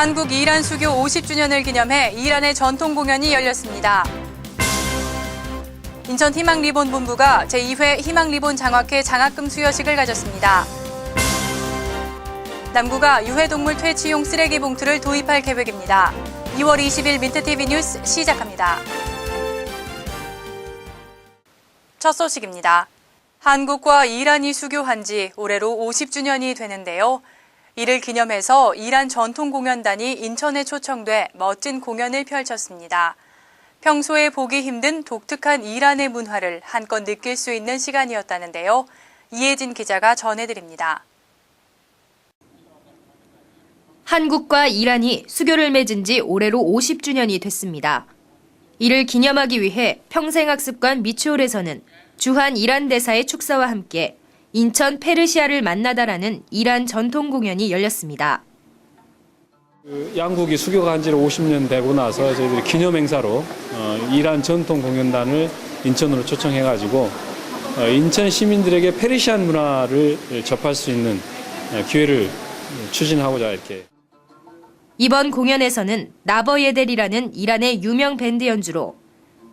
한국-이란 수교 50주년을 기념해 이란의 전통 공연이 열렸습니다. 인천 희망리본본부가 제2회 희망리본 장학회 장학금 수여식을 가졌습니다. 남구가 유해동물 퇴치용 쓰레기 봉투를 도입할 계획입니다. 2월 20일 민트TV 뉴스 시작합니다. 첫 소식입니다. 한국과 이란이 수교한 지 올해로 50주년이 되는데요. 이를 기념해서 이란 전통공연단이 인천에 초청돼 멋진 공연을 펼쳤습니다. 평소에 보기 힘든 독특한 이란의 문화를 한껏 느낄 수 있는 시간이었다는데요. 이혜진 기자가 전해드립니다. 한국과 이란이 수교를 맺은 지 올해로 50주년이 됐습니다. 이를 기념하기 위해 평생학습관 미추홀에서는 주한 이란 대사의 축사와 함께 인천 페르시아를 만나다라는 이란 전통 공연이 열렸습니다. 양국이 수교가 한 지 50년 되고 나서 저희들이 기념 행사로 이란 전통 공연단을 인천으로 초청해가지고 인천 시민들에게 페르시안 문화를 접할 수 있는 기회를 추진하고자 이렇게. 이번 공연에서는 나버예델이라는 이란의 유명 밴드 연주로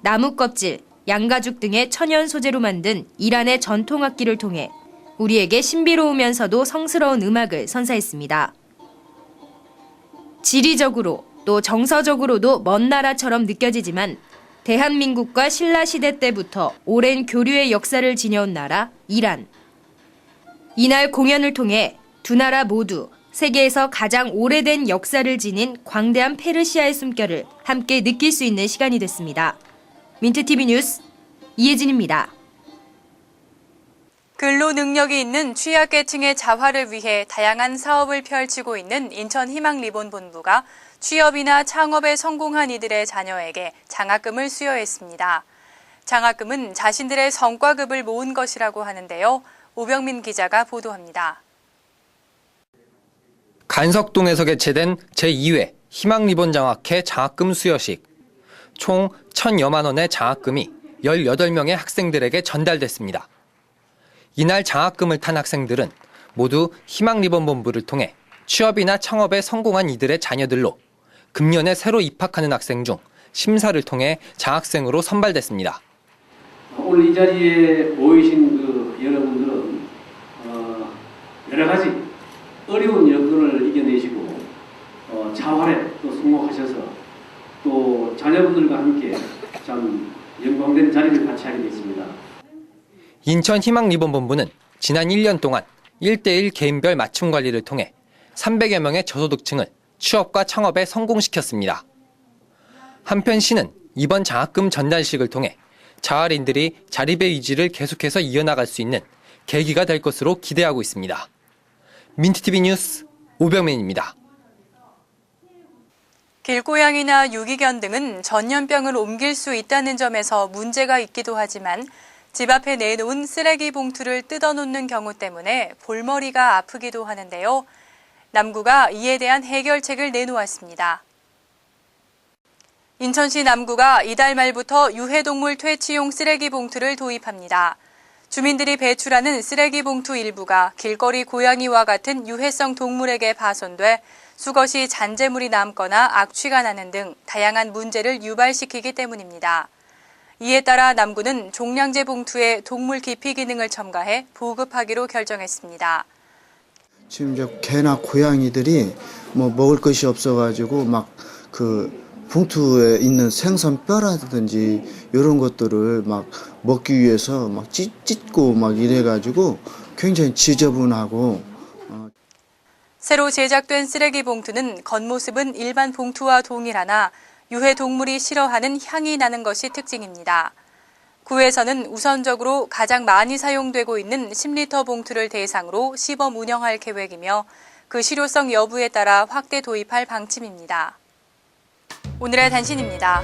나무 껍질, 양가죽 등의 천연 소재로 만든 이란의 전통 악기를 통해 우리에게 신비로우면서도 성스러운 음악을 선사했습니다. 지리적으로 또 정서적으로도 먼 나라처럼 느껴지지만 대한민국과 신라시대 때부터 오랜 교류의 역사를 지녀온 나라 이란. 이날 공연을 통해 두 나라 모두 세계에서 가장 오래된 역사를 지닌 광대한 페르시아의 숨결을 함께 느낄 수 있는 시간이 됐습니다. 민트TV 뉴스 이혜진입니다. 근로 능력이 있는 취약계층의 자활을 위해 다양한 사업을 펼치고 있는 인천 희망리본본부가 취업이나 창업에 성공한 이들의 자녀에게 장학금을 수여했습니다. 장학금은 자신들의 성과급을 모은 것이라고 하는데요. 오병민 기자가 보도합니다. 간석동에서 개최된 제2회 희망리본 장학회 장학금 수여식. 총 1,000여만 원의 장학금이 18명의 학생들에게 전달됐습니다. 이날 장학금을 탄 학생들은 모두 희망리본본부를 통해 취업이나 창업에 성공한 이들의 자녀들로 금년에 새로 입학하는 학생 중 심사를 통해 장학생으로 선발됐습니다. 오늘 이 자리에 모이신 여러분들은 여러 가지 어려운 여건을 이겨내시고 자활에 또 성공하셔서 또 자녀분들과 함께 참 영광된 자리를 같이 하게 됐습니다. 인천 희망리본본부는 지난 1년 동안 1대1 개인별 맞춤 관리를 통해 300여 명의 저소득층을 취업과 창업에 성공시켰습니다. 한편 시는 이번 장학금 전달식을 통해 자활인들이 자립의 의지를 계속해서 이어나갈 수 있는 계기가 될 것으로 기대하고 있습니다. 민트TV 뉴스 오병민입니다. 길고양이나 유기견 등은 전염병을 옮길 수 있다는 점에서 문제가 있기도 하지만 집 앞에 내놓은 쓰레기 봉투를 뜯어놓는 경우 때문에 볼머리가 아프기도 하는데요. 남구가 이에 대한 해결책을 내놓았습니다. 인천시 남구가 이달 말부터 유해동물 퇴치용 쓰레기 봉투를 도입합니다. 주민들이 배출하는 쓰레기 봉투 일부가 길거리 고양이와 같은 유해성 동물에게 파손돼 수것이 잔재물이 남거나 악취가 나는 등 다양한 문제를 유발시키기 때문입니다. 이에 따라 남구는 종량제 봉투에 동물 기피 기능을 첨가해 보급하기로 결정했습니다. 지금 저 개나 고양이들이 먹을 것이 없어가지고 막 봉투에 있는 생선 뼈라든지 이런 것들을 막 먹기 위해서 막 찢고 막 이래가지고 굉장히 지저분하고. 새로 제작된 쓰레기 봉투는 겉모습은 일반 봉투와 동일하나 유해동물이 싫어하는 향이 나는 것이 특징입니다. 구에서는 우선적으로 가장 많이 사용되고 있는 10리터 봉투를 대상으로 시범 운영할 계획이며 그 실효성 여부에 따라 확대 도입할 방침입니다. 오늘의 단신입니다.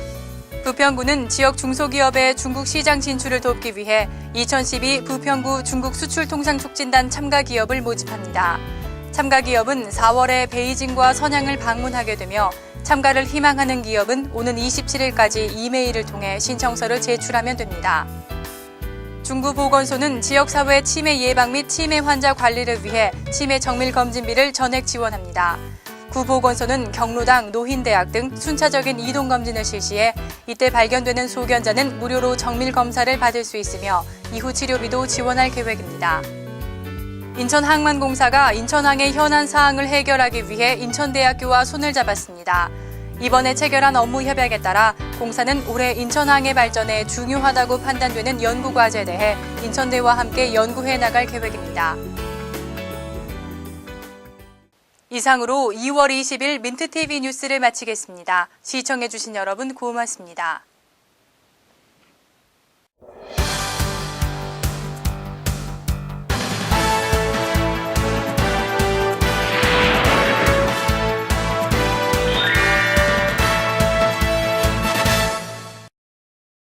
부평구는 지역 중소기업의 중국 시장 진출을 돕기 위해 2012 부평구 중국 수출통상촉진단 참가기업을 모집합니다. 참가기업은 4월에 베이징과 선양을 방문하게 되며 참가를 희망하는 기업은 오는 27일까지 이메일을 통해 신청서를 제출하면 됩니다. 중구보건소는 지역사회 치매 예방 및 치매 환자 관리를 위해 치매 정밀검진비를 전액 지원합니다. 구보건소는 경로당, 노흰대학 등 순차적인 이동검진을 실시해 이때 발견되는 소견자는 무료로 정밀검사를 받을 수 있으며 이후 치료비도 지원할 계획입니다. 인천항만공사가 인천항의 현안 사항을 해결하기 위해 인천대학교와 손을 잡았습니다. 이번에 체결한 업무 협약에 따라 공사는 올해 인천항의 발전에 중요하다고 판단되는 연구과제에 대해 인천대와 함께 연구해 나갈 계획입니다. 이상으로 2월 20일 민트TV 뉴스를 마치겠습니다. 시청해주신 여러분 고맙습니다.